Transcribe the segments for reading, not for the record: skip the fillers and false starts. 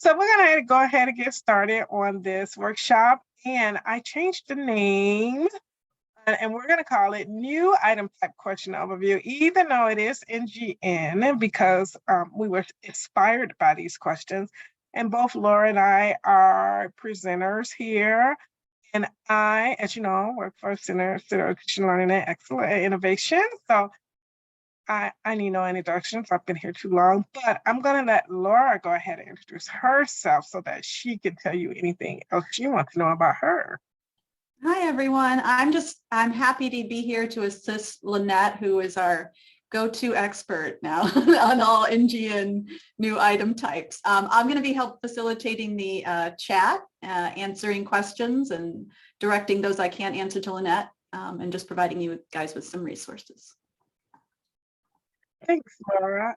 So we're gonna go ahead and get started on this workshop, and I changed the name, and we're gonna call it New Item Type Question Overview, even though it is NGN, because we were inspired by these questions. And both Laura and I are presenters here. And I, as you know, work for Center of Teaching, Learning, and Excellence Innovation. So I need no introductions. I've been here too long, but I'm going to let Laura go ahead and introduce herself so that she can tell you anything else you want to know about her. Hi, everyone. I'm happy to be here to assist Lynette, who is our go-to expert now on all NGN new item types. I'm going to be facilitating the chat, answering questions and directing those I can't answer to Lynette, and just providing you guys with some resources. Thanks, Laura.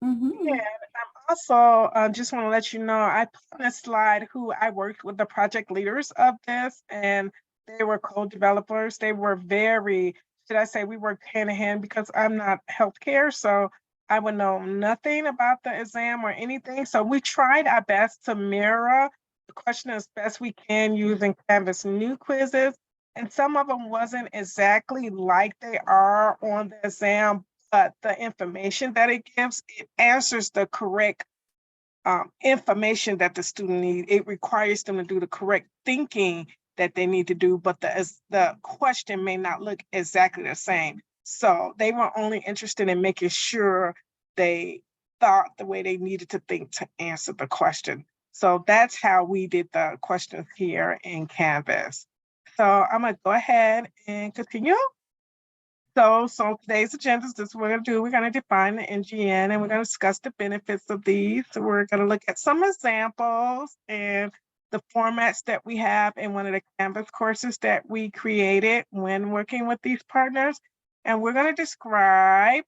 And I'm also just want to let you know, I put on a slide who I worked with, the project leaders of this, and they were co-developers. They were very, should I say, we worked hand in hand because I'm not healthcare, so I would know nothing about the exam or anything. So we tried our best to mirror the question as best we can using Canvas new quizzes. And some of them wasn't exactly like they are on the exam, but the information that it gives, it answers the correct information that the student needs. It requires them to do the correct thinking that they need to do, but the question may not look exactly the same. So they were only interested in making sure they thought the way they needed to think to answer the question. So that's how we did the questions here in Canvas. So I'm gonna go ahead and continue. So today's agenda is this: we're going to do, we're going to define the NGN and we're going to discuss the benefits of these. So we're going to look at some examples and the formats that we have in one of the Canvas courses that we created when working with these partners. And we're going to describe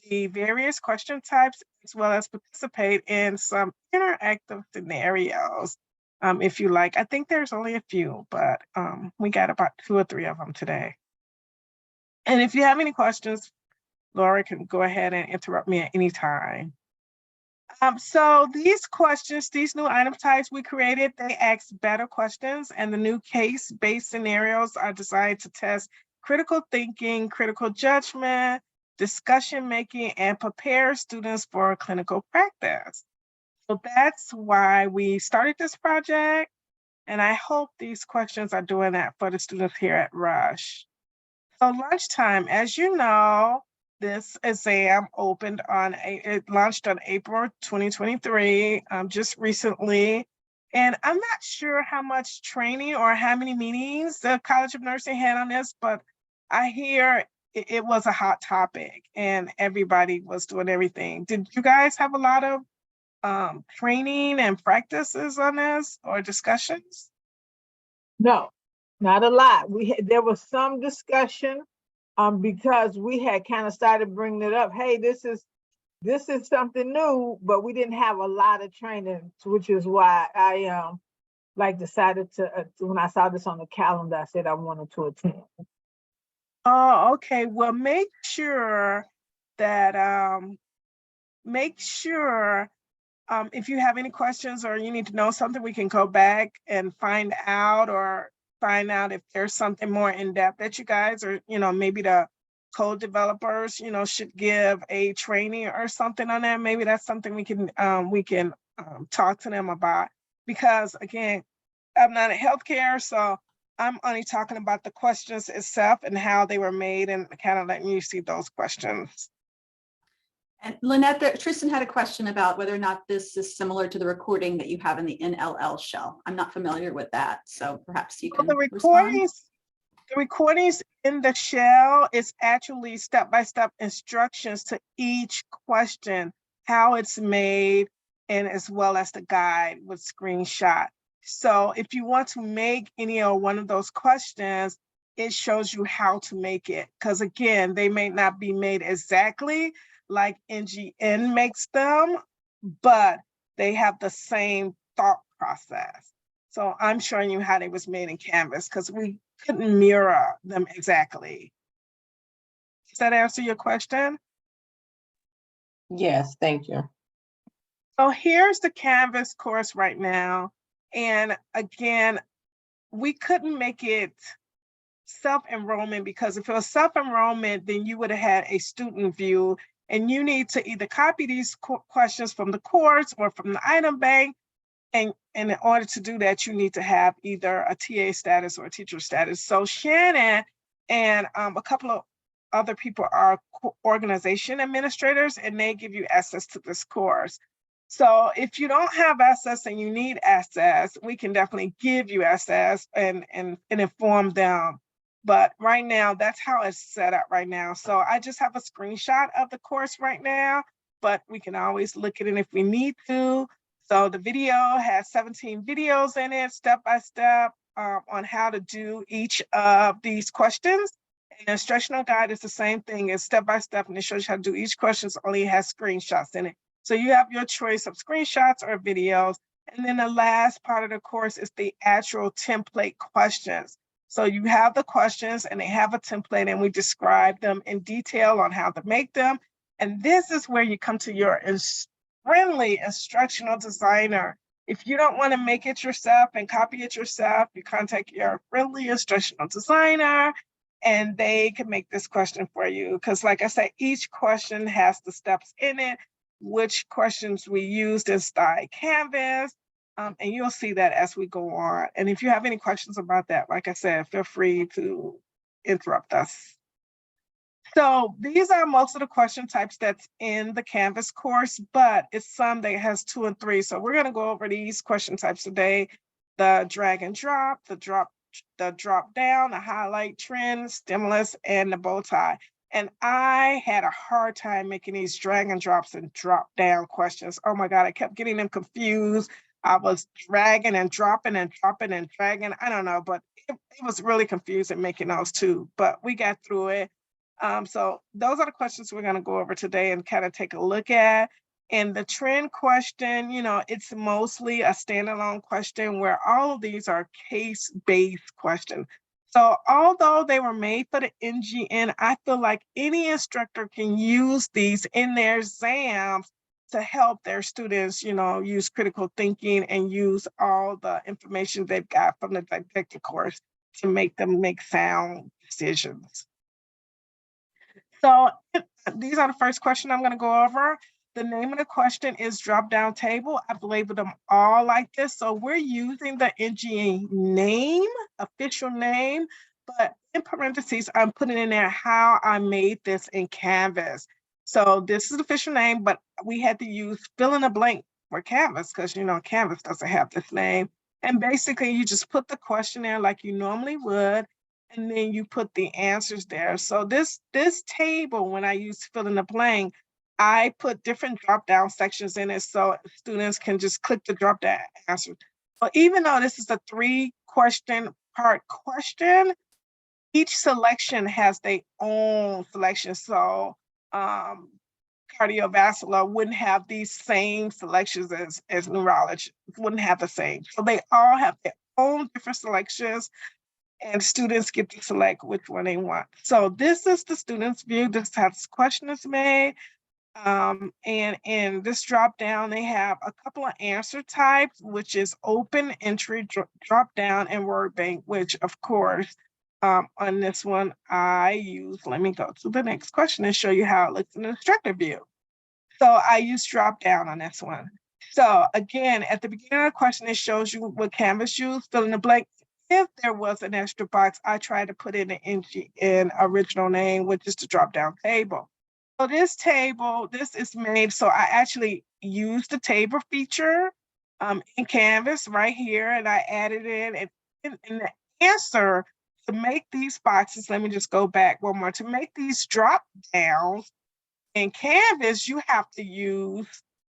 the various question types as well as participate in some interactive scenarios. If you like, I think there's only a few, but we got about 2 or 3 of them today. And if you have any questions, Laura can go ahead and interrupt me at any time. So these questions, these new item types we created, they ask better questions, and the new case-based scenarios are designed to test critical thinking, critical judgment, discussion making, and prepare students for clinical practice. So that's why we started this project, and I hope these questions are doing that for the students here at Rush. So lunchtime, as you know, this exam it launched on April 2023, just recently. And I'm not sure how much training or how many meetings the College of Nursing had on this, but I hear it was a hot topic and everybody was doing everything. Did you guys have a lot of training and practices on this or discussions? No. Not a lot. There was some discussion because we had kind of started bringing it up. Hey, this is something new, but we didn't have a lot of training, which is why I decided to when I saw this on the calendar, I said I wanted to attend. Oh, okay. Well, make sure that if you have any questions or you need to know something, we can go back and find out if there's something more in depth that you guys or maybe the code developers should give a training or something on that. Maybe that's something we can talk to them about, because again, I'm not in healthcare, so I'm only talking about the questions itself and how they were made and kind of letting you see those questions. And Lynette, Tristan had a question about whether or not this is similar to the recording that you have in the NLL shell. I'm not familiar with that, so perhaps you can respond. The recordings in the shell is actually step-by-step instructions to each question, how it's made, and as well as the guide with screenshot. So if you want to make any or one of those questions, it shows you how to make it. Because again, they may not be made exactly like NGN makes them, but they have the same thought process. So I'm showing you how they was made in Canvas because we couldn't mirror them exactly. Does that answer your question? Yes, thank you. So here's the Canvas course right now. And again, we couldn't make it self-enrollment because if it was self-enrollment, then you would have had a student view, and you need to either copy these questions from the course or from the item bank. And in order to do that, you need to have either a TA status or a teacher status. So Shannon and a couple of other people are organization administrators, and they give you access to this course. So if you don't have access and you need access, we can definitely give you access and inform them. But right now, that's how it's set up right now. So I just have a screenshot of the course right now, but we can always look at it if we need to. So the video has 17 videos in it, step-by-step on how to do each of these questions. And the instructional guide is the same thing, it's step-by-step, and it shows you how to do each question, only has screenshots in it. So you have your choice of screenshots or videos. And then the last part of the course is the actual template questions. So you have the questions and they have a template, and we describe them in detail on how to make them. And this is where you come to your friendly instructional designer. If you don't want to make it yourself and copy it yourself, you contact your friendly instructional designer and they can make this question for you. Because like I said, each question has the steps in it, which questions we used inside Canvas. And you'll see that as we go on. And if you have any questions about that, like I said, feel free to interrupt us. So these are most of the question types that's in the Canvas course, but it's some that has 2 and 3. So we're going to go over these question types today: the drag and drop, the drop down, the highlight, trend, stimulus, and the bow tie. And I had a hard time making these drag and drops and drop down questions. Oh my God, I kept getting them confused. I was dragging and dropping and dropping and dragging. I don't know, but it was really confusing making those too, but we got through it. So those are the questions we're going to go over today and kind of take a look at. And the trend question, it's mostly a standalone question where all of these are case-based questions. So although they were made for the NGN, I feel like any instructor can use these in their exams to help their students, use critical thinking and use all the information they've got from the didactic course to make them make sound decisions. So these are the first question I'm going to go over. The name of the question is drop-down table. I've labeled them all like this. So we're using the NGN name, official name, but in parentheses, I'm putting in there how I made this in Canvas. So this is the official name, but we had to use fill in the blank for Canvas because, Canvas doesn't have this name. And basically, you just put the question there like you normally would, and then you put the answers there. So this table, when I use fill in the blank, I put different drop-down sections in it so students can just click the drop-down answer. So even though this is a 3-question part question, each selection has their own selection. So cardiovascular wouldn't have these same selections as neurology, wouldn't have the same. So they all have their own different selections, and students get to select which one they want. So this is the student's view. This is how this question is made. And in this drop down, they have a couple of answer types, which is open, entry, drop down, and word bank, which of course, on this one, I use, let me go to the next question and show you how it looks in the instructor view. So I use drop down on this one. So again, at the beginning of the question, it shows you what Canvas used, fill in the blank. If there was an extra box, I try to put in the NGN original name, which is the drop down table. So this table, this is made, so I actually used the table feature in Canvas right here, and I added it. And in the answer to make these boxes, let me just go back one more. To make these drop downs in Canvas, you have to use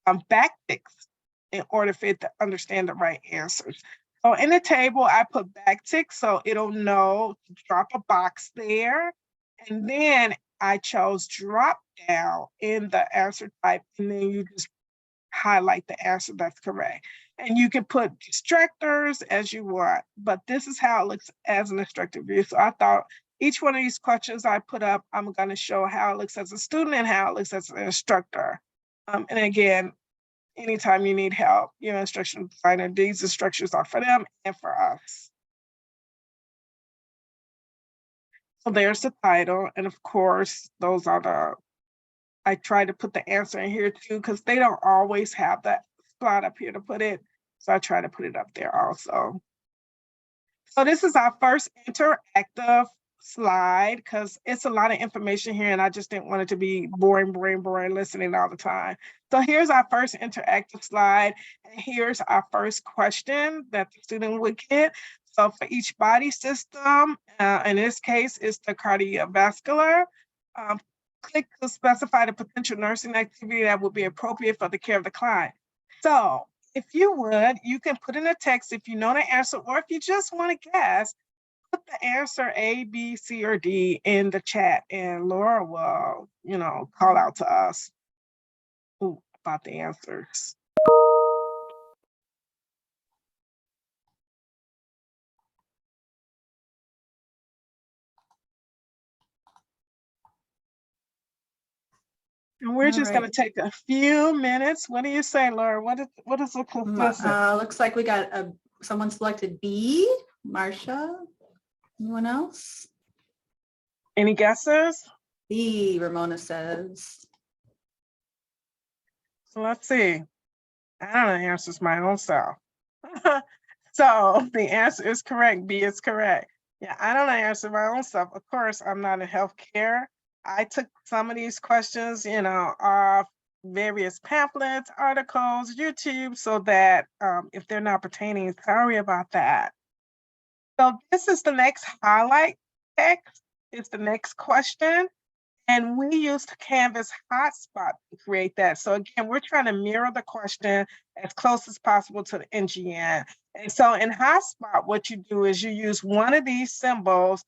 backticks in order for it to understand the right answers. So in the table, I put backtick so it'll know to drop a box there. And then I chose drop down in the answer type, and then you just highlight the answer that's correct. And you can put distractors as you want, but this is how it looks as an instructor view. So I thought each one of these questions I put up, I'm going to show how it looks as a student and how it looks as an instructor. And again, anytime you need help, instructional designer, these instructions are for them and for us. So there's the title. And of course, those are I try to put the answer in here too, because they don't always have that spot up here to put it. So I try to put it up there also. So this is our first interactive slide because it's a lot of information here and I just didn't want it to be boring listening all the time. So here's our first interactive slide. And here's our first question that the student would get. So for each body system, in this case, it's the cardiovascular. Click to specify the potential nursing activity that would be appropriate for the care of the client. So if you would, you can put in a text if you know the answer, or if you just want to guess, put the answer A, B, C, or D in the chat, and Laura will, call out to us about the answers. And we're just going to take a few minutes. What do you say, Laura? What is the consensus? Looks like we got someone selected B. Marcia. Anyone else? Any guesses? B, Ramona says. So let's see. I don't know the answers my own self. So the answer is correct. B is correct. Yeah, I don't know the answer my own self. Of course, I'm not in healthcare. I took some of these questions, off various pamphlets, articles, YouTube, so that if they're not pertaining, sorry about that. So this is the next highlight text. It's the next question. And we used Canvas hotspot to create that. So again, we're trying to mirror the question as close as possible to the NGN. And so in hotspot, what you do is you use one of these symbols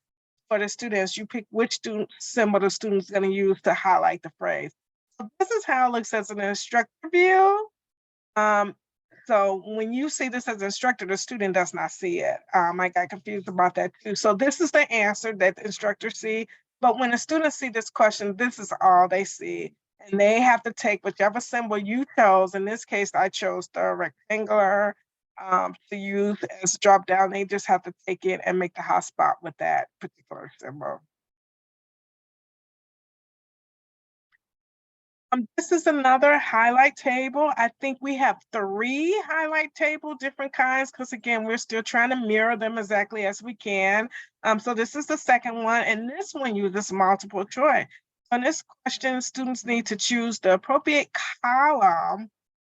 for the students. You pick which symbol the student's going to use to highlight the phrase. So this is how it looks as an instructor view. So when you see this as an instructor, the student does not see it. I got confused about that too. So this is the answer that the instructor see. But when the students see this question, this is all they see. And they have to take whichever symbol you chose. In this case, I chose the rectangular to use as drop down. They just have to take it and make the hotspot with that particular symbol. This is another highlight table. I think we have 3 highlight table, different kinds, because again, we're still trying to mirror them exactly as we can. So this is the second one, and this one uses multiple choice. On this question, students need to choose the appropriate column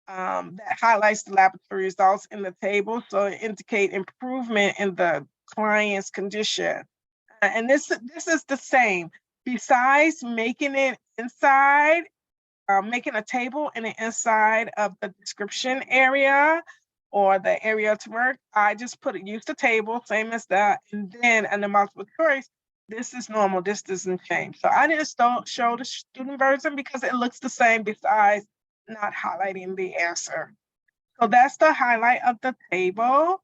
that highlights the laboratory results in the table, so it indicate improvement in the client's condition. And this is the same. Besides making it inside, making a table in the inside of the description area or the area to work, I just use the table, same as that. And then in the multiple choice, this is normal, this doesn't change. So I didn't show the student version because it looks the same besides not highlighting the answer. So that's the highlight of the table.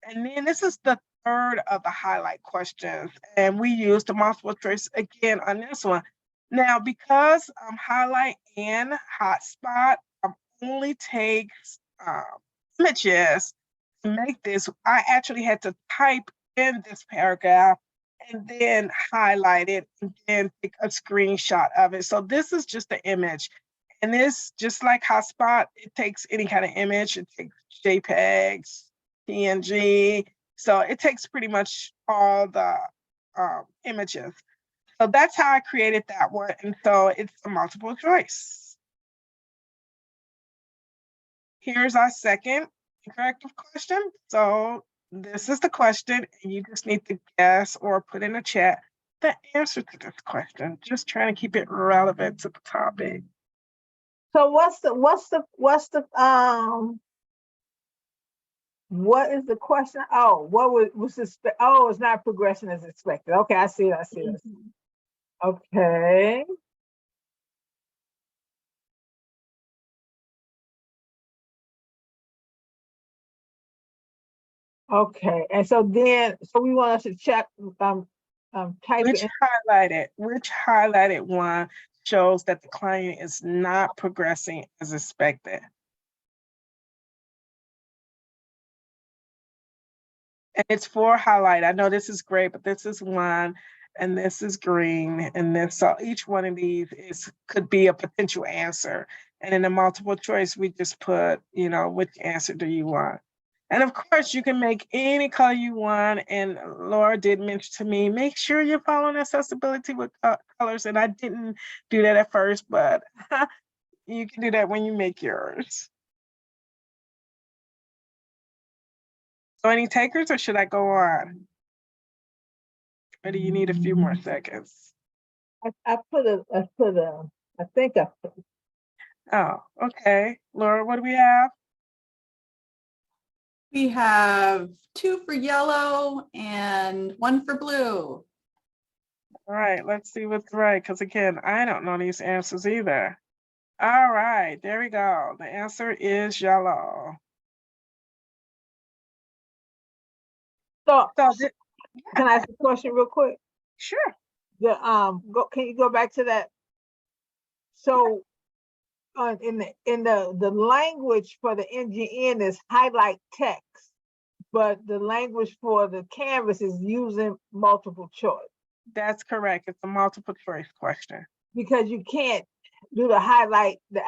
And then this is the third of the highlight questions. And we use the multiple choice again on this one. Now, because highlight and hotspot only takes images to make this, I actually had to type in this paragraph and then highlight it and then take a screenshot of it. So this is just the image. And this, just like hotspot, it takes any kind of image. It takes JPEGs, PNG. So it takes pretty much all the images. So that's how I created that one. And so it's a multiple choice. Here's our second interactive question. So this is the question, and you just need to guess or put in the chat the answer to this question. Just trying to keep it relevant to the topic. So what is the question? Oh, what was this? Oh, it's not progressing as expected. Okay, I see it. Okay. Okay, and so we want us to check type which highlighted one shows that the client is not progressing as expected. And it's for highlight. I know this is great, but this is one, and this is green, and this, so each one of these could be a potential answer. And in the multiple choice, we just put, which answer do you want? And of course, you can make any color you want. And Laura did mention to me, make sure you're following accessibility with colors. And I didn't do that at first, but you can do that when you make yours. So any takers, or should I go on? Or do you need a few more seconds? I think I put. Oh, okay. Laura, what do we have? We have 2 for yellow and 1 for blue. All right, let's see what's right. Because again, I don't know these answers either. All right, there we go. The answer is yellow. So, So can I ask a question real quick? sure. Can you go back to that? So, in the language for the NGN is highlight text, but the language for the Canvas is using multiple choice. That's correct. It's a multiple choice question. Because you can't do the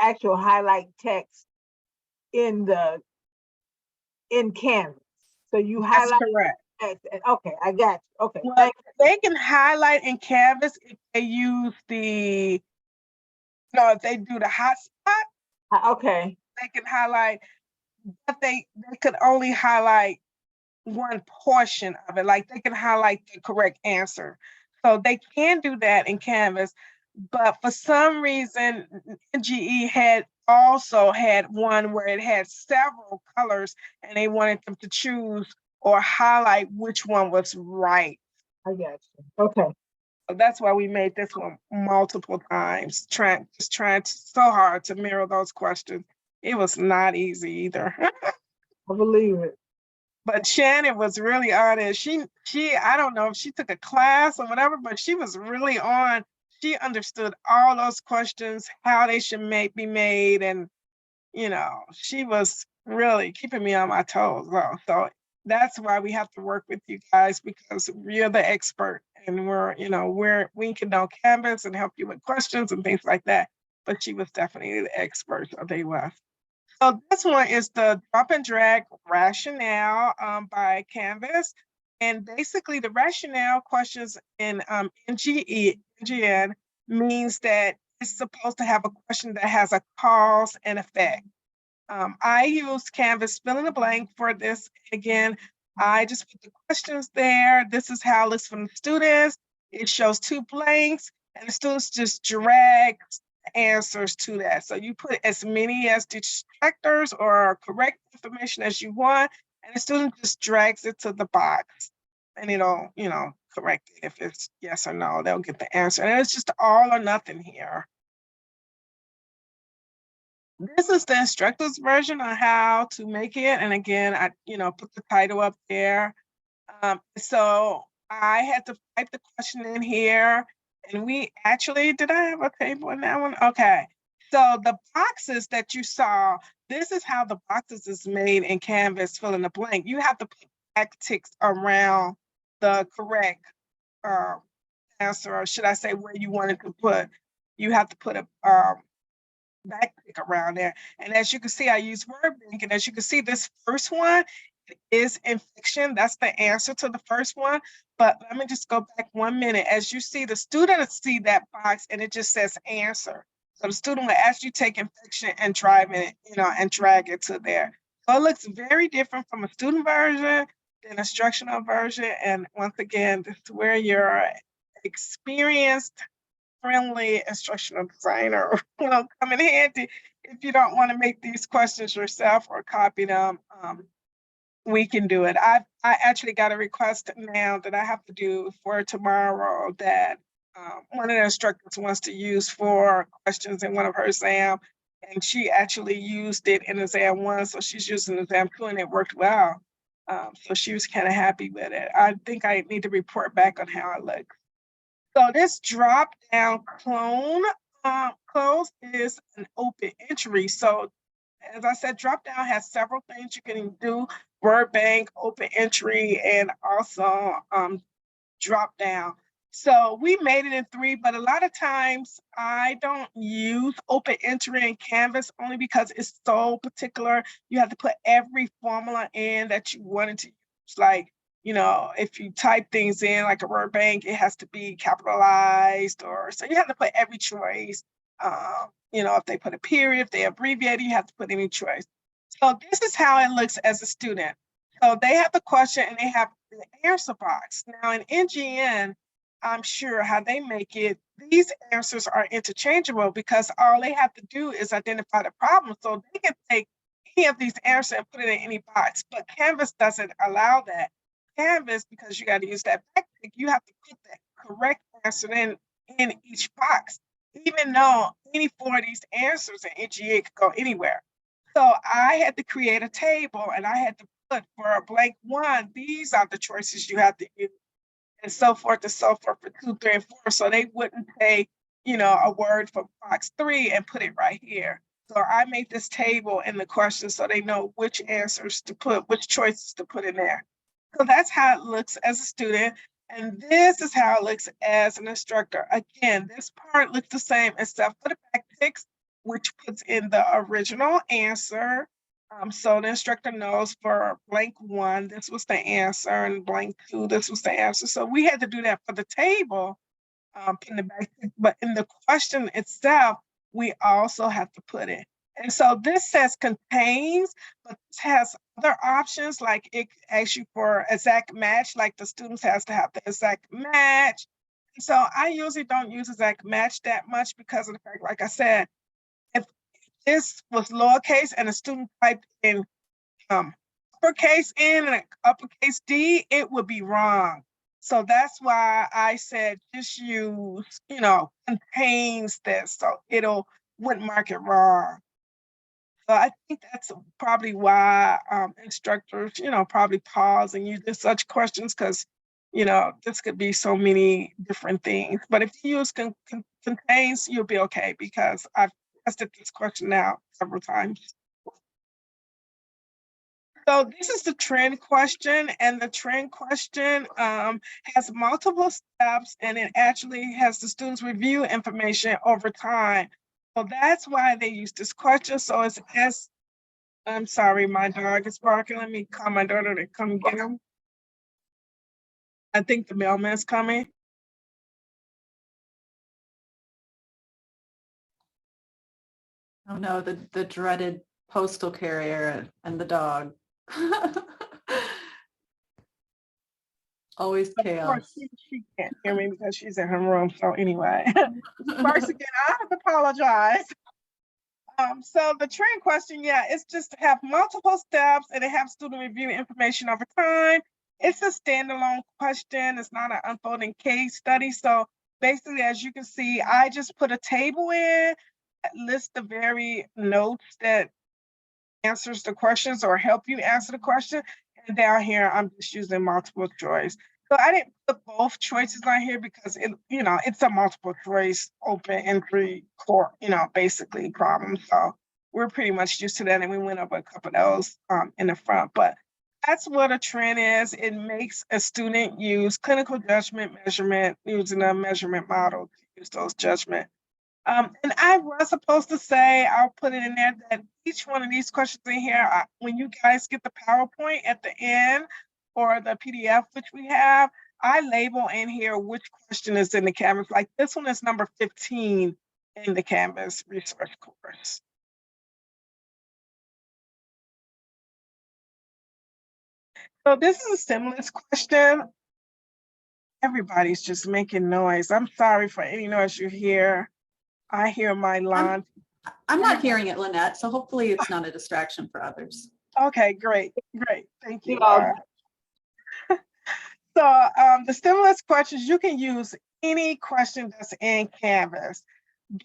actual highlight text in Canvas. So you That's highlight correct. text. Okay, I got you. Okay. Well, they can highlight in Canvas if they use if they do the hotspot. Okay. They can highlight, but they could only highlight one portion of it. Like they can highlight the correct answer. So they can do that in Canvas, but for some reason, NGE had also had one where it had several colors and they wanted them to choose or highlight which one was right. I got you. Okay. So that's why we made this one multiple times, trying so hard to mirror those questions. It was not easy either. I believe it. But Shannon was really on it. She I don't know if she took a class or whatever, but she was really on. She understood all those questions, how they should be made, and she was really keeping me on my toes. So that's why we have to work with you guys, because we're the expert, and we can know Canvas and help you with questions and things like that. But she was definitely the expert, so they were. So this one is the drop and drag rationale by Canvas. And basically the rationale questions in NGN means that it's supposed to have a question that has a cause and effect. I use Canvas fill in the blank for this. Again, I just put the questions there. This is how it looks from the students. It shows 2 blanks and the students just drag answers to that. So you put as many as distractors or correct information as you want, and the student just drags it to the box and it'll, correct it. If it's yes or no, they'll get the answer. And it's just all or nothing here. This is the instructor's version on how to make it. And again, I, put the title up there. So I had to type the question in here. And did I have a table in that one? Okay. So the boxes that you saw, this is how the boxes is made in Canvas, fill in the blank. You have to put back ticks around the correct answer, or should I say where you wanted to put. You have to put a back tick around there. And as you can see, I use word bank. And as you can see, this first one is in fiction. That's the answer to the first one. But let me just go back 1 minute. As you see, the student see that box and it just says answer. So the student will actually take in fiction and drive it, and drag it to there. So it looks very different from a student version than instructional version. And once again, this is where your experienced, friendly instructional designer come in handy if you don't want to make these questions yourself or copy them. We can do it. I actually got a request now that I have to do for tomorrow that one of the instructors wants to use for questions in one of her exams, and she actually used it in exam 1, so she's using exam 2, and it worked well. So she was kind of happy with it. I think I need to report back on how it looks. So this drop down close is an open entry. So as I said, drop down has several things you can do word bank, open entry, and also drop down. So we made it in 3, but a lot of times I don't use open entry in Canvas only because it's so particular. You have to put every formula in that you wanted to use. Like, you know, if you type things in like a word bank, it has to be capitalized, or so you have to put every choice. You know, if they put a period, if they abbreviate, you have to put any choice. So this is how it looks as a student. So they have the question and they have the answer box. Now in NGN, I'm sure how they make it, these answers are interchangeable because all they have to do is identify the problem. So they can take any of these answers and put it in any box, but Canvas doesn't allow that. Canvas, because you got to use that backtick, you have to put the correct answer in each box, even though any 4 of these answers in NGN could go anywhere. So I had to create a table and I had to put for a blank 1, these are the choices you have to use, and so forth for 2, 3, and 4. So they wouldn't take, you know, a word for box 3 and put it right here. So I made this table in the question so they know which answers to put, which choices to put in there. So that's how it looks as a student. And this is how it looks as an instructor. Again, this part looks the same except for the backticks, which puts in the original answer. So the instructor knows for blank 1, this was the answer, and blank 2, this was the answer. So we had to do that for the table in the back, but in the question itself, we also have to put it. And so this says contains, but this has other options, like it asks you for exact match, like the students has to have the exact match. And so I usually don't use exact match that much because of the fact, like I said, if this was lowercase and a student typed in uppercase N and uppercase D, it would be wrong. So that's why I said just use, you know, contains this, so wouldn't mark it wrong. So I think that's probably why instructors, you know, probably pause and use such questions because, you know, this could be so many different things. But if you use contains, you'll be okay because I've tested this question out several times. So this is the trend question, and the trend question has multiple steps, and it actually has the students review information over time. So that's why they use this question. So it's I'm sorry, my dog is barking. Let me call my daughter to come get him. I think the mailman's coming. Oh no, the dreaded postal carrier and the dog. Always Of chaos. course, she can't hear me because she's in her room. So anyway, first again, I have to apologize. So the trend question, yeah, it's just to have multiple steps and it have student review information over time. It's a standalone question. It's not an unfolding case study. So basically, as you can see, I just put a table in that lists the very notes that answers the questions or help you answer the question. And down here, I'm just using multiple choice. So I didn't put both choices on here because it, you know, it's a multiple choice open entry core, you know, basically problem. So we're pretty much used to that, and we went over a couple of those in the front. But that's what a trend is. It makes a student use clinical judgment measurement using a measurement model to use those judgment. And I was supposed to say, I'll put it in there, that each one of these questions in here, when you guys get the PowerPoint at the end or the PDF, which we have, I label in here which question is in the Canvas. Like this one is number 15 in the Canvas resource course. So this is a stimulus question. Everybody's just making noise. I'm sorry for any noise you hear. I hear my lawn. I'm not hearing it, Lynette, so hopefully it's not a distraction for others. Okay, great. Thank you, Yeah. Laura. So the stimulus questions, you can use any question that's in Canvas.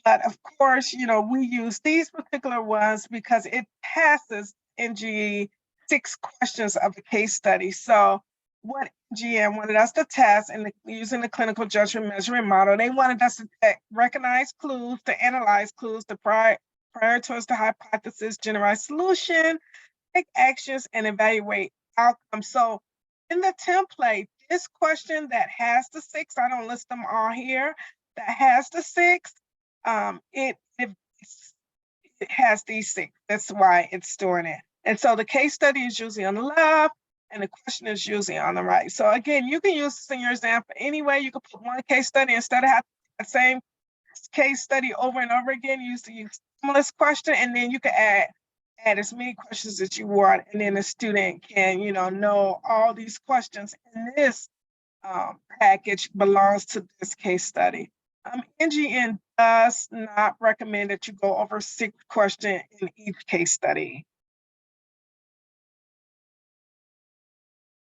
But of course, you know, we use these particular ones because it passes NGE 6 questions of the case study. So what NGN wanted us to test and using the clinical judgment measurement model, they wanted us to recognize clues, to analyze clues, to prioritize the hypothesis, generate solution, take actions, and evaluate outcome. So in the template, this question that has the 6, I don't list them all here, that has the 6, it has these 6. That's why it's storing it. And so the case study is usually on the left and the question is usually on the right. So again, you can use this in your example anyway. You can put one case study instead of having the same case study over and over again. You use the stimulus question, and then you can add as many questions as you want, and then the student can, know all these questions in this package belongs to this case study. NGN does not recommend that you go over 6 questions in each case study.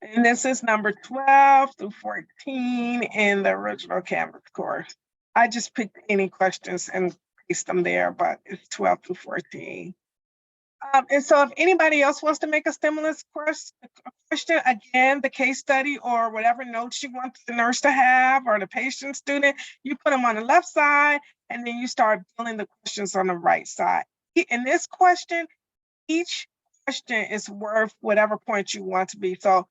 And this is number 12 through 14 in the original Canvas course. I just picked any questions and paste them there, but it's 12 through 14. And so if anybody else wants to make a stimulus question, again, the case study or whatever notes you want the nurse to have or the patient student, you put them on the left side, and then you start filling the questions on the right side. In this question, each question is worth whatever point you want to be. So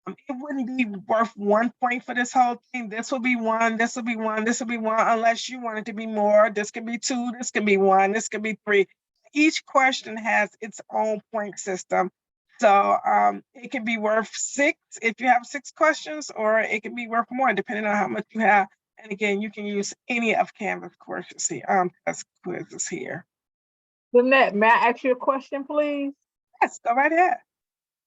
it wouldn't be worth 1 point for this whole thing. This will be 1, this will be 1, this will be 1, unless you want it to be more. This could be 2, this could be 1, this could be 3. Each question has its own point system. So it can be worth 6 if you have 6 questions, or it can be worth more depending on how much you have. And again, you can use any of Canvas courses here, as quizzes here. Lynette, may I ask you a question, please? Yes, go right ahead.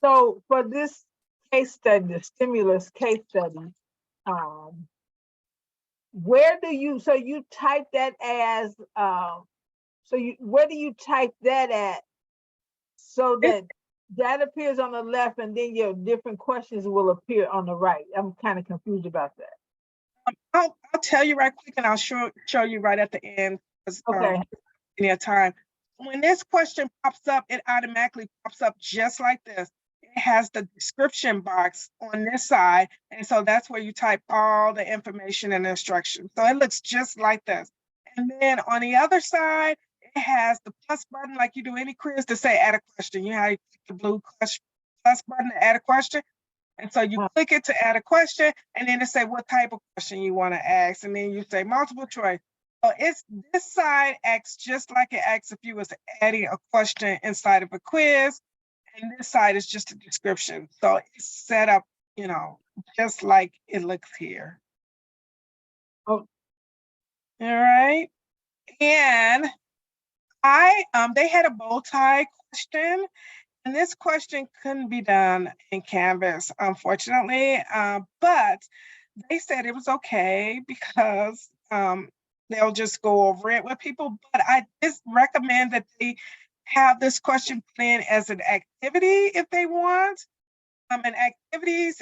So for this case study, the stimulus case study, where do you, so you type that as, where do you type that at so that that appears on the left and then your different questions will appear on the right? I'm kind of confused about that. I'll tell you right quick, and I'll show you right at the end. Okay. Any time. When this question pops up, it automatically pops up just like this. It has the description box on this side, and so that's where you type all the information and instructions. So it looks just like this. And then on the other side, it has the plus button, like you do any quiz, to say add a question. You have the blue plus button to add a question. And so you click it to add a question, and then it say what type of question you want to ask, and then you say multiple choice. So it's this side acts just like it acts if you was adding a question inside of a quiz, and this side is just a description. So it's set up, just like it looks here. Oh. All right. And they had a bow tie question, and this question couldn't be done in Canvas, unfortunately, but they said it was okay because they'll just go over it with people. But I just recommend that they have this question planned as an activity if they want. And activities,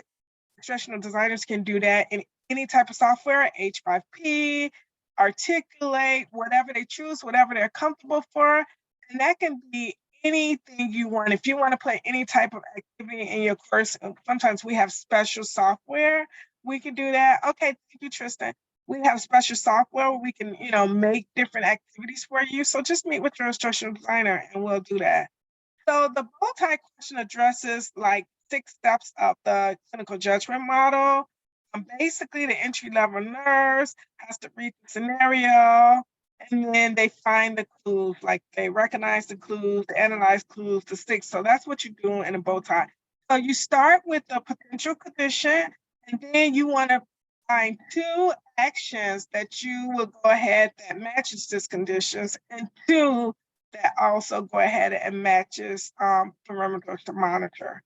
instructional designers can do that in any type of software, H5P, Articulate, whatever they choose, whatever they're comfortable for. And that can be anything you want. If you want to play any type of activity in your course, sometimes we have special software. We can do that. Okay, thank you, Tristan. We have special software where we can, make different activities for you. So just meet with your instructional designer and we'll do that. So the bow tie question addresses like 6 steps of the clinical judgment model. Basically, the entry-level nurse has to read the scenario, and then they find the clues, like they recognize the clues, they analyze clues, the 6. So that's what you do in a bow tie. So you start with the potential condition, and then you want to find 2 actions that you will go ahead that matches this conditions, and 2 that also go ahead and matches parameters to monitor.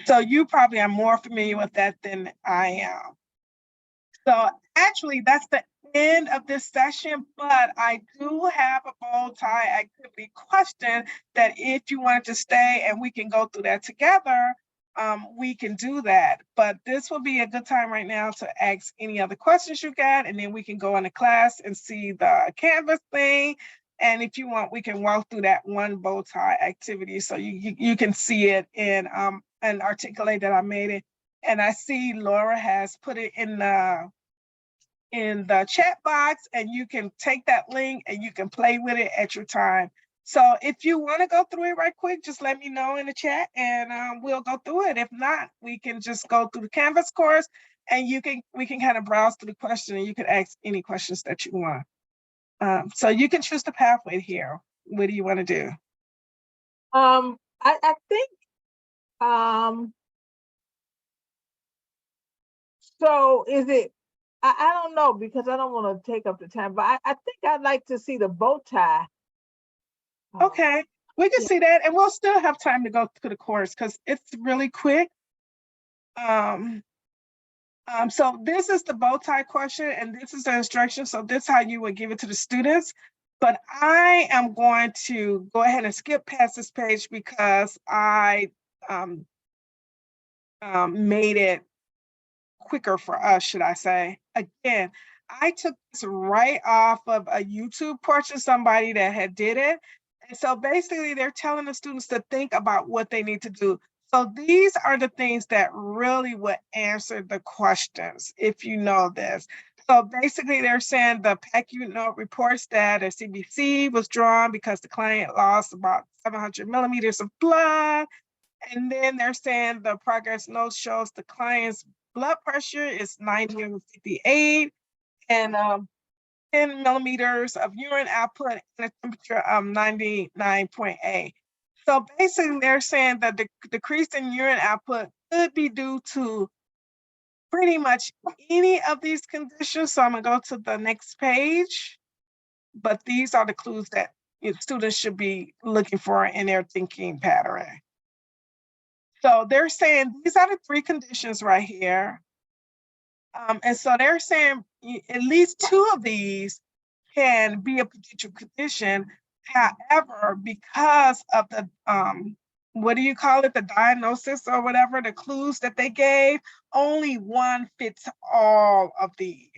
So you probably are more familiar with that than I am. So actually that's the end of this session, but I do have a bow tie activity question that if you wanted to stay and we can go through that together, we can do that. But this will be a good time right now to ask any other questions you got, and then we can go into class and see the Canvas thing. And if you want, we can walk through that one bow tie activity so you can see it and articulate that I made it. And I see Laura has put it in the chat box, and you can take that link and you can play with it at your time. So if you want to go through it right quick, just let me know in the chat and we'll go through it. If not, we can just go through the Canvas course and we can kind of browse through the question and you can ask any questions that you want. So you can choose the pathway here. What do you want to do? I think, so is it, I don't know, because I don't want to take up the time, but I think I'd like to see the bow tie. Okay, we can yeah. see that and we'll still have time to go through the course because it's really quick. So this is the bow tie question and this is the instruction. So this is how you would give it to the students. But I am going to go ahead and skip past this page because I made it quicker for us, should I say. Again, I took this right off of a YouTube portion, somebody that had did it. And so basically they're telling the students to think about what they need to do. So these are the things that really would answer the questions, if you know this. So basically they're saying the PACU note reports that a CBC was drawn because the client lost about 700 millimeters of blood. And then they're saying the progress note shows the client's blood pressure is 90/58 and 10 millimeters of urine output and a temperature of 99.8. So basically they're saying that the decrease in urine output could be due to pretty much any of these conditions. So I'm gonna go to the next page, but these are the clues that students should be looking for in their thinking pattern. So they're saying these are the 3 conditions right here. And so they're saying at least 2 of these can be a potential condition. However, because of the, what do you call it? The diagnosis or whatever, the clues that they gave, only one fits all of these.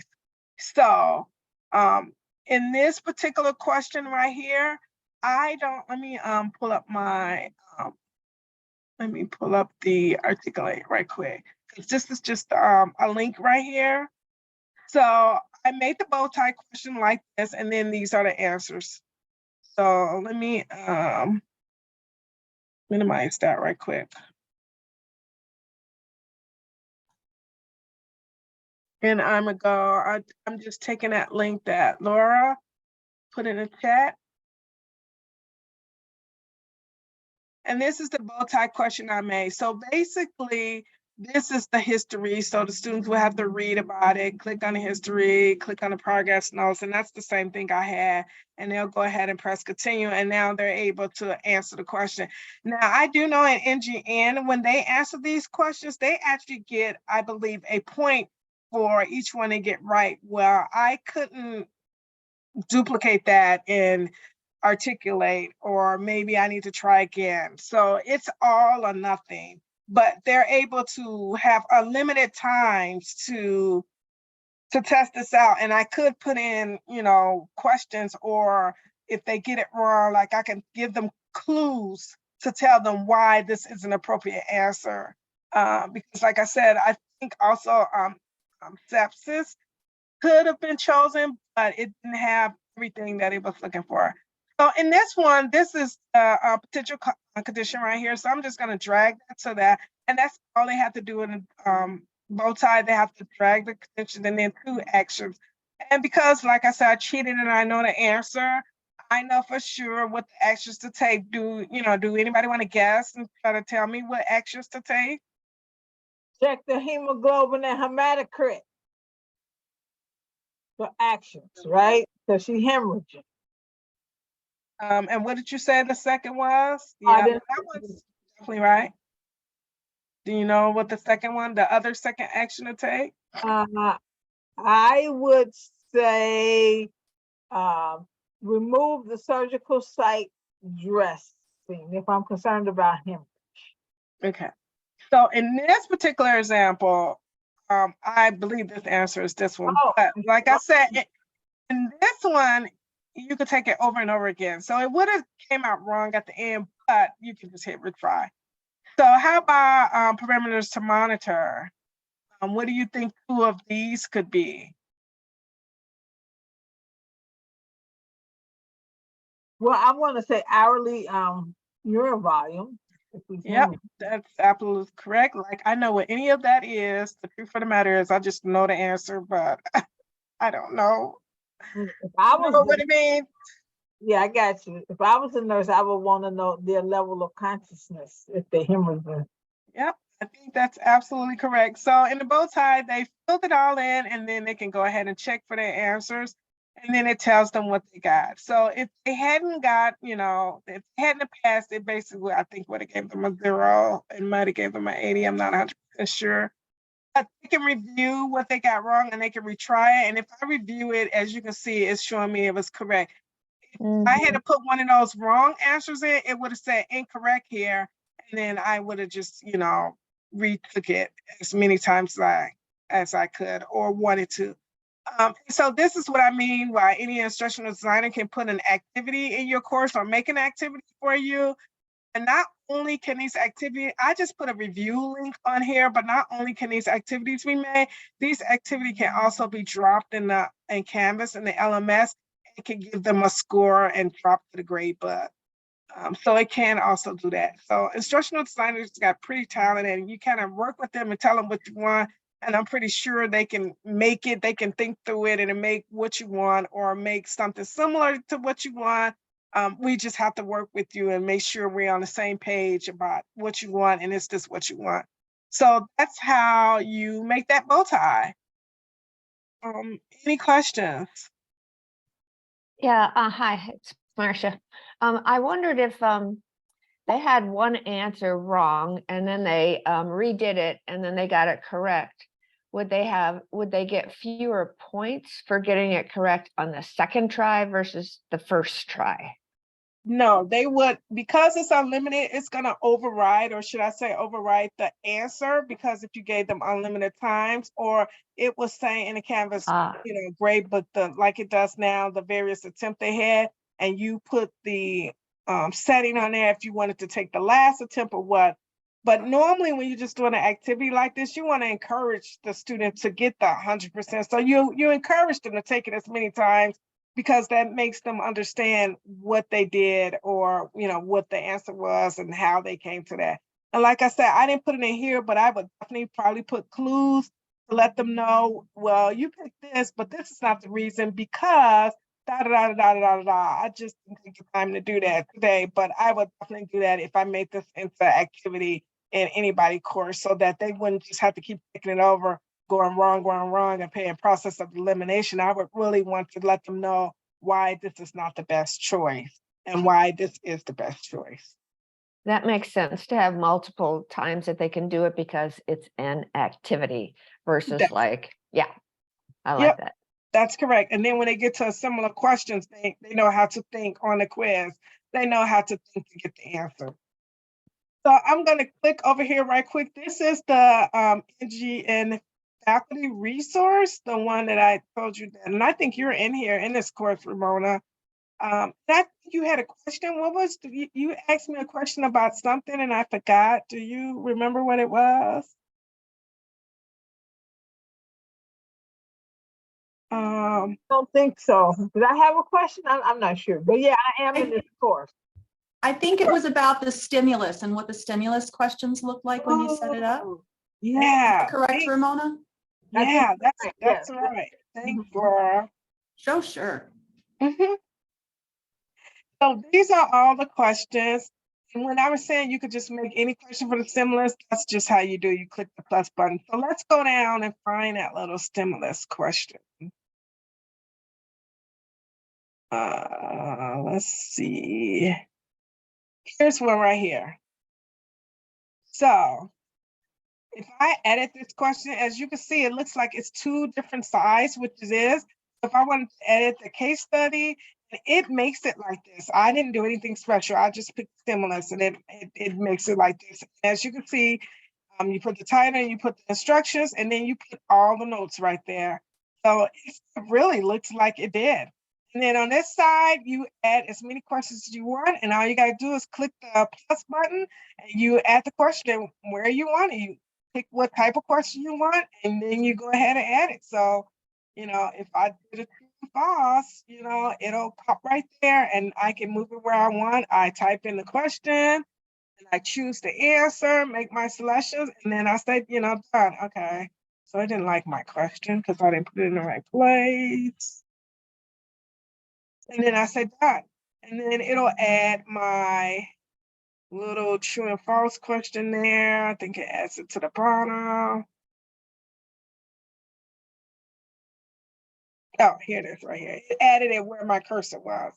So in this particular question right here, let me pull up my, let me pull up the articulate right quick. This is just a link right here. So I made the bow tie question like this, and then these are the answers. So let me minimize that right quick. And I'm gonna go, I'm just taking that link that Laura put in the chat. And this is the bow tie question I made. So basically, this is the history. So the students will have to read about it, click on the history, click on the progress notes, and that's the same thing I had. And they'll go ahead and press continue, and now they're able to answer the question. Now, I do know in NGN, when they answer these questions, they actually get, I believe, a point for each one they get right. Well, I couldn't duplicate that in articulate, or maybe I need to try again. So it's all or nothing, but they're able to have unlimited times to test this out. And I could put in, questions, or if they get it wrong, like I can give them clues to tell them why this is an appropriate answer. Because like I said, I think also sepsis could have been chosen, but it didn't have everything that it was looking for. So in this one, this is a potential condition right here. So I'm just going to drag that to that. And that's all they have to do in bow tie. They have to drag the condition and then 2 actions. And because, like I said, I cheated and I know the answer, I know for sure what the actions to take. Do anybody want to guess and try to tell me what actions to take? Check the hemoglobin and hematocrit for actions, right? Because she hemorrhaging. And what did you say the second was? Yeah, that was definitely right. Do you know what the second one, the other second action to take? I would say remove the surgical site dressing if I'm concerned about hemorrhage. Okay. So in this particular example, I believe this answer is this one. Oh. But like I said, in this one, you could take it over and over again. So it would have came out wrong at the end, but you can just hit retry. So how about parameters to monitor? What do you think 2 of these could be? Well, I want to say hourly urine volume. If we Yep, can. that's absolutely correct. Like, I know what any of that is. The truth of the matter is, I just know the answer, but I don't know. If I You was, know what it means? yeah, I got you. If I was a nurse, I would want to know their level of consciousness if they're hemorrhaging. Yep, I think that's absolutely correct. So in the bow tie, they filled it all in and then they can go ahead and check for their answers. And then it tells them what they got. So if they hadn't got, if they hadn't passed, it basically, I think, would have gave them a 0. It might have gave them an 80. I'm not 100% sure. But they can review what they got wrong and they can retry it. And if I review it, as you can see, it's showing me it was correct. If I had to put one of those wrong answers in, it would have said incorrect here. And then I would have just, retook it as many times as I could or wanted to. So this is what I mean by any instructional designer can put an activity in your course or make an activity for you. And not only can these activities, I just put a review link on here, but not only can these activities be made, these activities can also be dropped in Canvas in the LMS. It can give them a score and drop to the grade book. So it can also do that. So instructional designers got pretty talented and you kind of work with them and tell them what you want. And I'm pretty sure they can make it, they can think through it and make what you want or make something similar to what you want. We just have to work with you and make sure we're on the same page about what you want and it's just what you want. So that's how you make that bow tie. Any questions? Yeah, hi, it's Marcia. I wondered if they had one answer wrong and then they redid it and then they got it correct. Would they get fewer points for getting it correct on the second try versus the first try? No, they would, because it's unlimited, it's going to override, or should I say override the answer, because if you gave them unlimited times, or it was saying in the Canvas, grade book, like it does now, the various attempt they had, and you put the setting on there if you wanted to take the last attempt or what. But normally when you're just doing an activity like this, you want to encourage the student to get the 100%. So you encourage them to take it as many times, because that makes them understand what they did or, what the answer was and how they came to that. And like I said, I didn't put it in here, but I would definitely probably put clues to let them know, well, you picked this, but this is not the reason because da da da da da da da. I just didn't take the time to do that today, but I would definitely do that if I made this into activity in anybody's course so that they wouldn't just have to keep picking it over, going wrong, and paying process of elimination. I would really want to let them know why this is not the best choice and why this is the best choice. That makes sense to have multiple times that they can do it because it's an activity versus I like that. That's correct. And then when they get to similar questions, they know how to think on the quiz. They know how to think to get the answer. So I'm going to click over here right quick. This is the NGN faculty resource, the one that I told you that, and I think you're in here in this course, Ramona. I think you had a question. What was you asked me a question about something and I forgot. Do you remember what it was? I don't think so. Did I have a question? I'm not sure, but yeah, I am in this course. I think it was about the stimulus and what the stimulus questions look like when you set it up. Yeah. Is that correct, Ramona? Yeah, that's right. Thanks, Laura. Sure. So these are all the questions. And when I was saying you could just make any question for the stimulus, that's just how you do. You click the plus button. So let's go down and find that little stimulus question. Let's see. Here's one right here. So if I edit this question, as you can see, it looks like it's 2 different sizes, which it is. If I wanted to edit the case study, it makes it like this. I didn't do anything special. I just picked stimulus and it makes it like this. As you can see, you put the title, you put the instructions, and then you put all the notes right there. So it really looks like it did. And then on this side, you add as many questions as you want, and all you gotta do is click the plus button, and you add the question where you want it. You pick what type of question you want, and then you go ahead and add it. So, if I did a false, you know, it'll pop right there and I can move it where I want. I type in the question and I choose the answer, make my selections, and then I say, you know, done. Okay. So I didn't like my question because I didn't put it in the right place. And then I said done. And then it'll add my little true and false question there. I think it adds it to the bottom. Oh, here it is right here. It added it where my cursor was.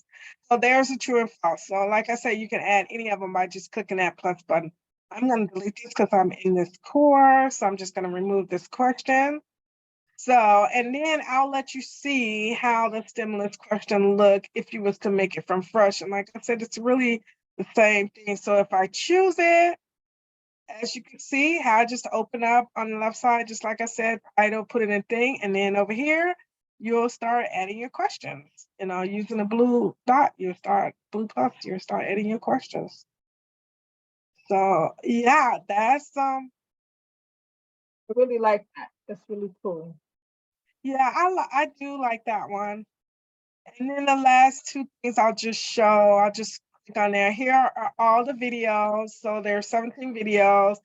So there's a true and false. So like I said, you can add any of them by just clicking that plus button. I'm going to delete this because I'm in this course. So I'm just going to remove this question. So, and then I'll let you see how the stimulus question look if you was to make it from fresh. And like I said, it's really the same thing. So if I choose it, as you can see, how I just open up on the left side, just like I said, title, put it in thing, and then over here, you'll start adding your questions. You know, using the blue dot, you'll start blue plus, you'll start adding your questions. So yeah, that's I really like that. That's really cool. yeah, I do like that one. And then the last two things I'll just show, I'll just click on there. Here are all the videos. So there are 17 videos.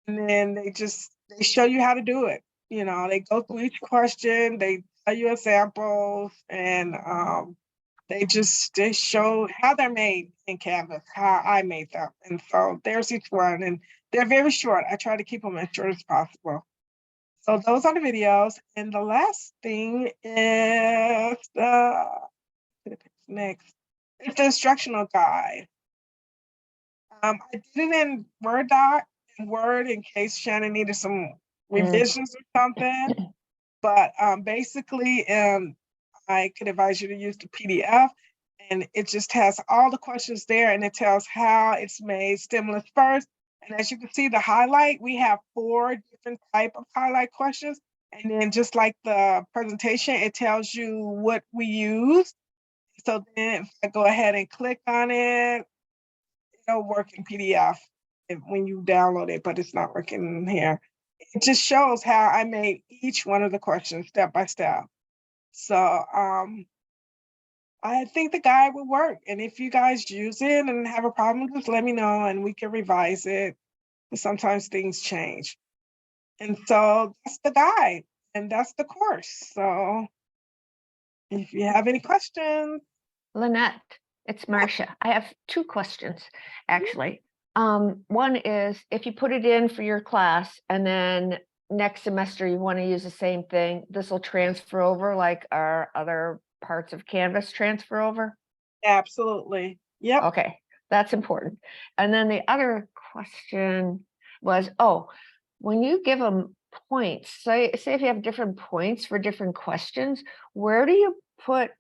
And then they show you how to do it. You know, they go through each question, they tell you examples, and they show how they're made in Canvas, how I made them. And so there's each one, and they're very short. I try to keep them as short as possible. So those are the videos. And the last thing is next. It's the instructional guide. I did it in Word in case Shannon needed some revisions or something. But basically, I could advise you to use the PDF, and it just has all the questions there, and it tells how it's made. Stimulus first, and as you can see, the highlight, we have 4 different type of highlight questions, and then just like the presentation, it tells you what we use. So then if I go ahead and click on it, it'll work in PDF when you download it, but it's not working here. It just shows how I made each one of the questions step by step. So I think the guide will work. And if you guys use it and have a problem, just let me know and we can revise it. Sometimes things change. And so that's the guide and that's the course. So if you have any questions. Lynette, it's Marcia. I have 2 questions, actually. One is, if you put it in for your class and then next semester you want to use the same thing, this will transfer over like our other parts of Canvas transfer over? Absolutely. Yep. Okay, that's important. And then the other question was, when you give them points, say if you have different points for different questions, where do you put,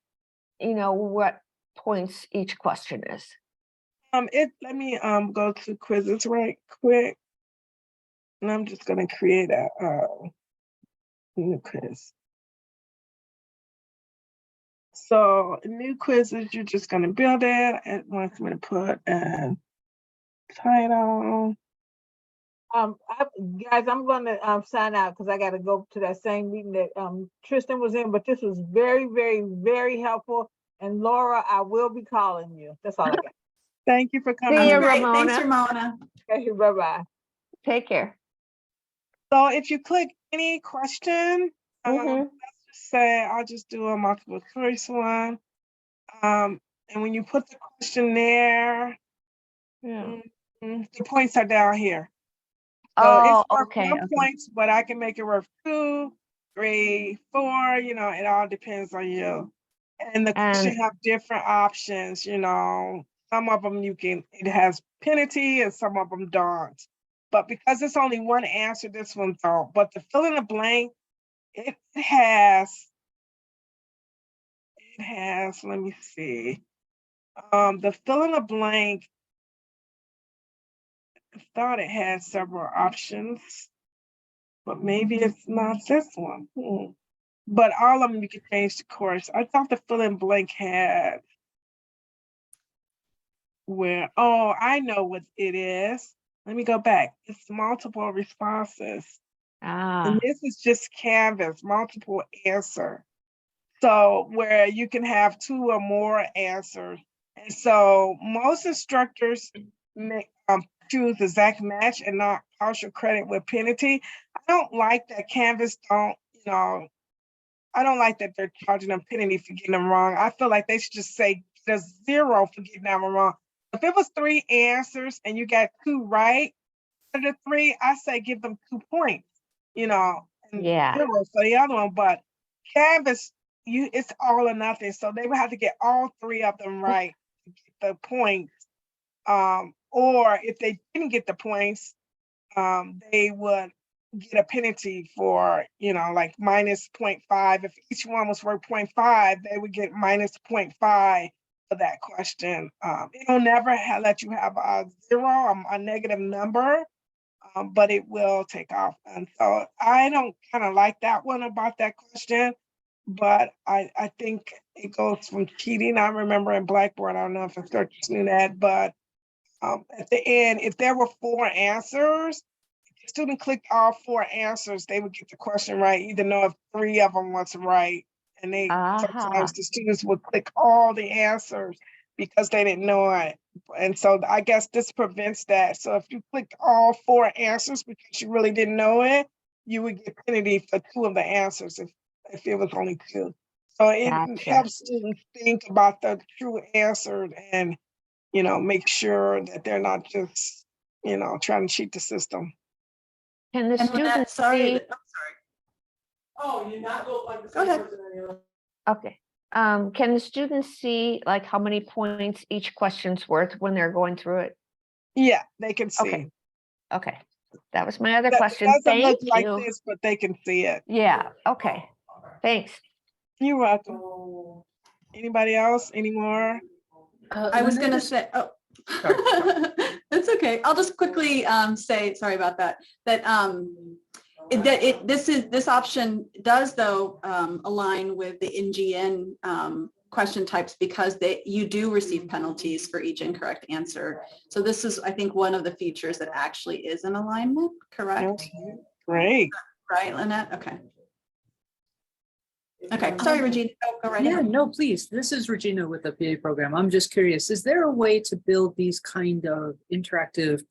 what points each question is? Let me go to quizzes right quick. And I'm just gonna create a new quiz. So new quizzes, you're just gonna build it. It wants me to put a title. Guys, I'm gonna sign out because I gotta go to that same meeting that Tristan was in, but this was very, very, very helpful. And Laura, I will be calling you. That's all I got. Thank you for coming. See you, Great. Ramona. Thanks, Ramona. Okay, bye-bye. Take care. So if you click any question, let's just say I'll just do a multiple choice one. And when you put the question there, the points are down here. So it's worth 1 point, but I can make it worth 2, 3, 4, it all depends on you. And the question have different options, some of them it has penalty and some of them don't. But because it's only one answer, this one don't. But the fill in the blank, it has, let me see. The fill in the blank, I thought it had several options, but maybe it's not this one. But all of them you can change the course. I thought the fill in blank had I know what it is. Let me go back. It's multiple responses. And this is just Canvas, multiple answer. So where you can have 2 or more answers. And so most instructors make, choose exact match and not partial credit with penalty. I don't like that Canvas don't, I don't like that they're charging them penalty for getting them wrong. I feel like they should just say there's 0 for getting that one wrong. If it was 3 answers and you got 2 right, out of the 3, I say give them 2 points, and Yeah. 0 for the other one. But Canvas, it's all or nothing. So they would have to get all 3 of them right to get the points. Or if they didn't get the points, they would get a penalty for, like minus 0.5. If each one was worth 0.5, they would get minus 0.5 for that question. It'll never let you have a 0, a negative number, but it will take off. And so I don't kind of like that one about that question, but I think it goes from cheating. I remember in Blackboard, I don't know if instructors knew that, but at the end, if there were 4 answers, if the student clicked all 4 answers, they would get the question right, even though if 3 of them was right. And sometimes the students would click all the answers because they didn't know it. And so I guess this prevents that. So if you clicked all 4 answers because you really didn't know it, you would get penalty for 2 of the answers if it was only 2. So it Gotcha. helps students think about the true answer and make sure that they're not just, trying to cheat the system. Can the And Lynette, students sorry, see? I'm sorry. Oh, you're not going. Go ahead. Okay. Can the students see like how many points each question's worth when they're going through it? Yeah, they can see. Okay. Okay. That was my other It question. doesn't Thank look like you. this, but they can see it. Yeah. Okay. Thanks. You're welcome. Anybody else? Any more? I was going to say, that's okay. I'll just quickly say, sorry about that, this option does though align with the NGN question types because you do receive penalties for each incorrect answer. So this is, I think, one of the features that actually is in alignment, correct? Okay. Great. Right, Lynette? Okay. Okay, sorry, Regina. Go right ahead. No, please. This is Regina with the PA program. I'm just curious, is there a way to build these kind of interactive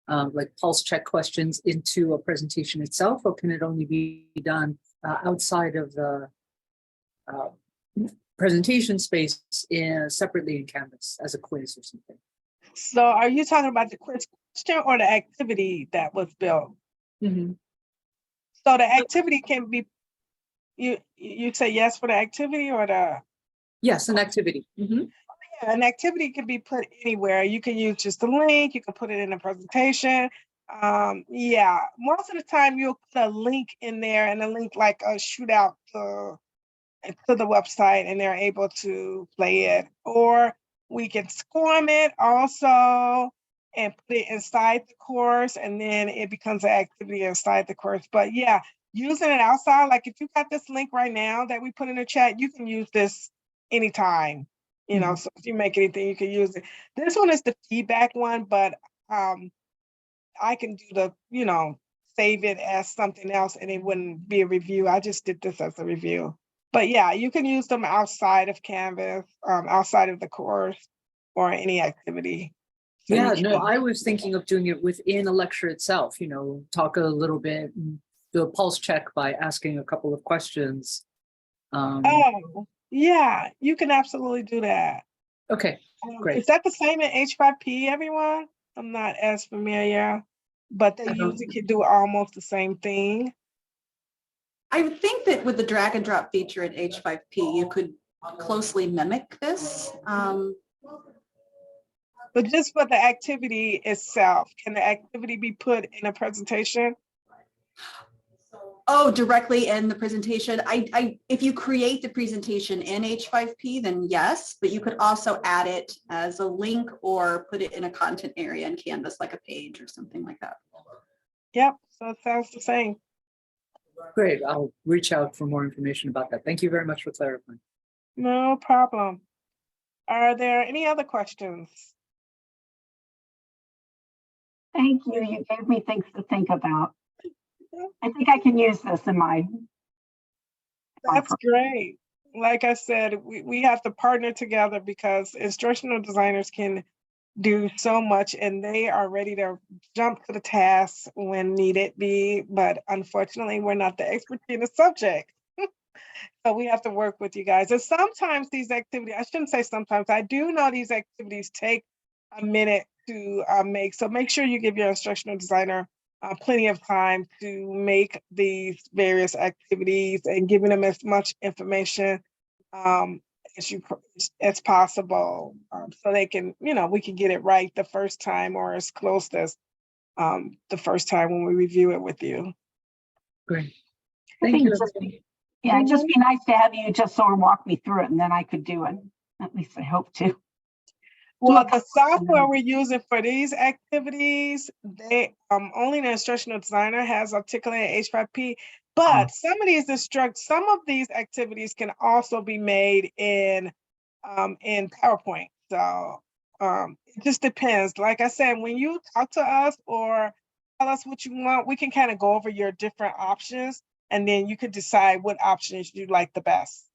like pulse check questions into a presentation itself, or can it only be done outside of the presentation space separately in Canvas as a quiz or something? So are you talking about the quiz question or the activity that was built? Mm-hmm. So the activity can be, you say yes for the activity or the? Yes, an activity. Mm-hmm. Yeah, an activity can be put anywhere. You can use just a link, you can put it in a presentation. Yeah, most of the time you'll put a link in there and a link like a shootout to the website and they're able to play it. Or we can swarm it also and put it inside the course and then it becomes an activity inside the course. But yeah, using it outside, like if you got this link right now that we put in the chat, you can use this anytime. So if you make anything, you can use it. This one is the feedback one, but I can do the, save it as something else and it wouldn't be a review. I just did this as a review. But yeah, you can use them outside of Canvas, outside of the course or any activity. So Yeah, no, I was thinking of doing it within a lecture itself, talk a little bit, and do a pulse check by asking a couple of questions. Oh, yeah, you can absolutely do that. Okay, great. Is that the same in H5P, everyone? I'm not as familiar, but they usually can do almost the same thing. I think that with the drag and drop feature in H5P, you could closely mimic this. But just for the activity itself, can the activity be put in a presentation? Oh, directly in the presentation. If you create the presentation in H5P, then yes, but you could also add it as a link or put it in a content area in Canvas, like a page or something like that. Yep, so it sounds the same. Great, I'll reach out for more information about that. Thank you very much for clarifying. No problem. Are there any other questions? Thank you. You gave me things to think about. I think I can use this in my. That's great. like I said, we have to partner together because instructional designers can do so much and they are ready to jump to the task when needed be, but unfortunately, we're not the expert in the subject. So we have to work with you guys. And sometimes these activities, I shouldn't say sometimes, I do know these activities take a minute to make. So make sure you give your instructional designer plenty of time to make these various activities and giving them as much information as possible, so they can, we can get it right the first time or as close as the first time when we review it with you. Great. I Thank think you. it'd just be nice to have you just sort of walk me through it and then I could do it. At least I hope to. Well, the software we're using for these activities, they only the instructional designer has Articulate H5P, but some of these activities can also be made in PowerPoint. So it just depends. Like I said, when you talk to us or tell us what you want, we can kind of go over your different options, and then you could decide what options you like the best.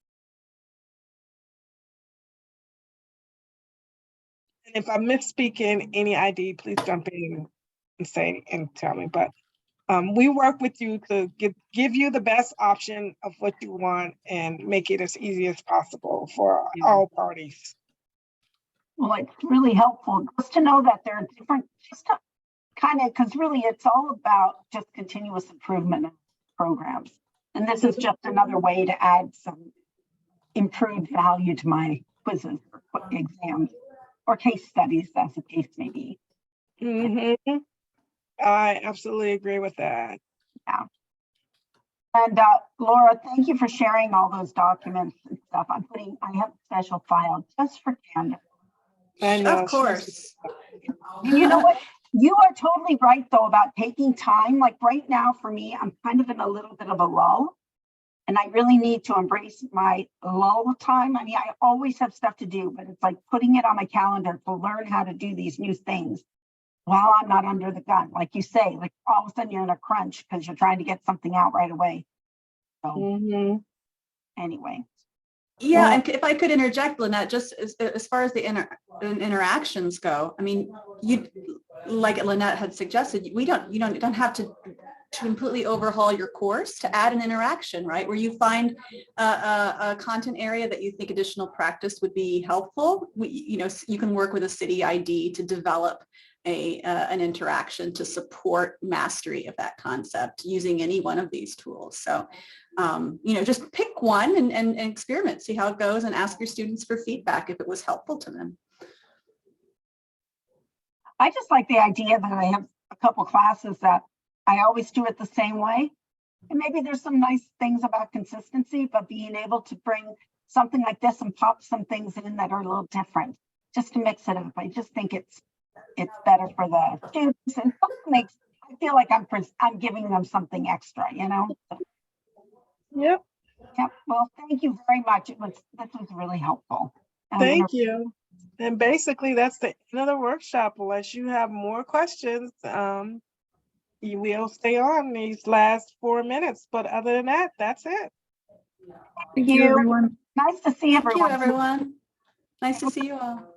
And if I'm misspeaking any ID, please jump in and say and tell me. But we work with you to give you the best option of what you want and make it as easy as possible for all parties. Well, it's really helpful just to know that there are different, just to kind of, because really it's all about just continuous improvement of programs. And this is just another way to add some improved value to my quizzes or exams or case studies, as the case may be. Mm-hmm. I absolutely agree with that. Yeah. And Laura, thank you for sharing all those documents and stuff. I have a special file just for Candace. I know. Of course. And you know what? You are totally right, though, about taking time. Like right now, for me, I'm kind of in a little bit of a lull. And I really need to embrace my lull time. I mean, I always have stuff to do, but it's like putting it on my calendar to learn how to do these new things while I'm not under the gun. Like you say, like all of a sudden you're in a crunch because you're trying to get something out right away. So anyway. Yeah, and if I could interject, Lynette, just as far as the interactions go, I mean, you, like Lynette had suggested, you don't have to completely overhaul your course to add an interaction, right? Where you find a content area that you think additional practice would be helpful. You can work with a city ID to develop an interaction to support mastery of that concept using any one of these tools. So, just pick one and experiment, see how it goes, and ask your students for feedback if it was helpful to them. I just like the idea that I have a couple classes that I always do it the same way. And maybe there's some nice things about consistency, but being able to bring something like this and pop some things in that are a little different, just to mix it up. I just think it's better for the students, and I feel like I'm giving them something extra, Yep. Yep. Well, thank you very much. This was really helpful. Thank you. And basically that's the end of the workshop. Unless you have more questions, you will stay on these last 4 minutes. But other than that, that's it. Thank you, everyone. Nice to see everyone. Thank you, everyone. Nice to see you all.